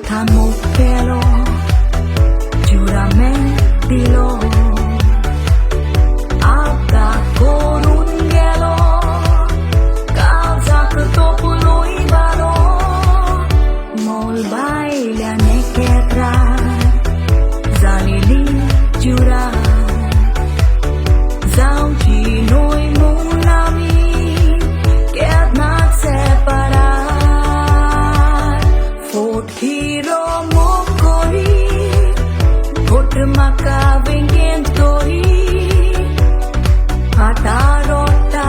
থামো গেল জুড়ামে দিল আবদা করুন গেল কাল জাগতো পুলই বারো মল বাইলা নেকেtra zalili jura zauji noi munami quer not separar fort hero mokori fort maka vengen tori hatarota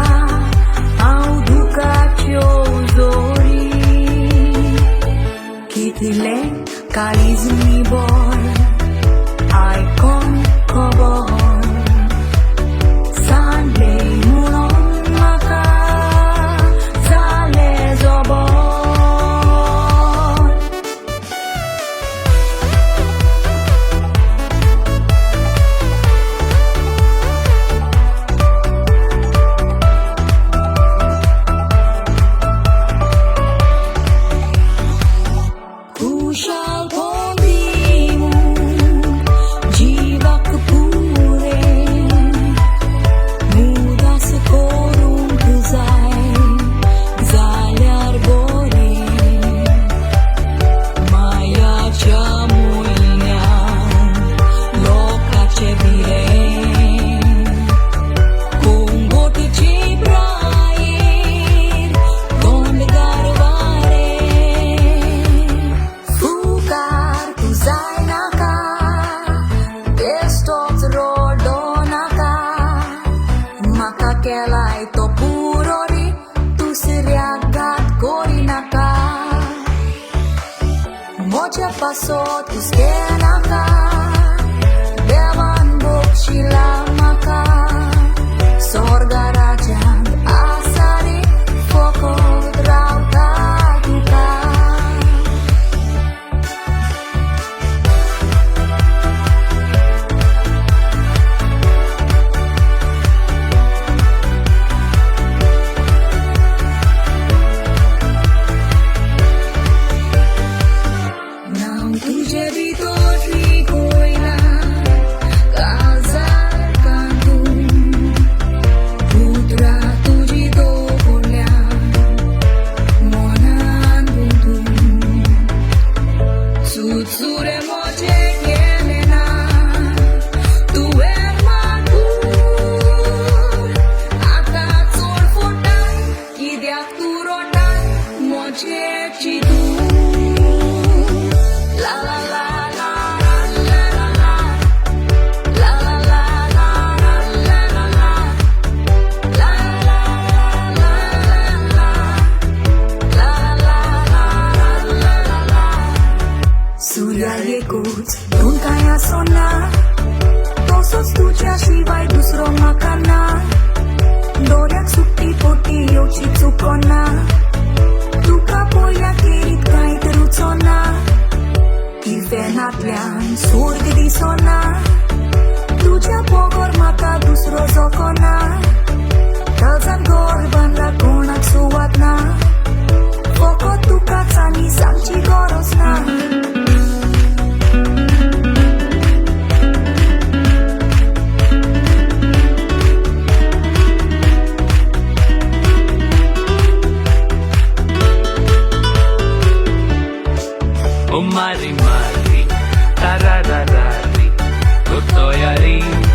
au duka chozori kitile kaizmi boy icon cover Sunday mulon maka zale zobor kushal bodimu jivak pure mudas korun gzai zalyar bore maya chamuilnya lokache bire kongot chibrair gond garvare Fukar tu zainaka Destot rodonaka Maka kelai to purori Tu siriagat korinaka Moja pasot tu skenaka Devan bokshila maka Sorga rajan asari Fokot rauta duka Naam tujhe bhi to theek hoina kaazar kaandun Pudra tuji to bolya monan bundun Sutsure moje gelena tu magur Akat sor fotan kidyak tu rotan moje chidu La la la la la la la La la la la la la la la La la la la la la la la Surya एकूच दोन काय असोना तसोच तुझ्या शिवाय दुसरो म्हाका ना दोऱ्याक सुट्टी पोटी येवची चुकोना तुका पळयल्या केरीत कांयत रुचोना इफेनांतल्यान स्वर्ग दिसोना तुझ्या पोगोर म्हाका दुसरो जोकोना काळजान घर बांदला कोणाक सुवात ना फकत तुकाच आनी सांगची गरज ना O mari mari, tarararari, totoyari.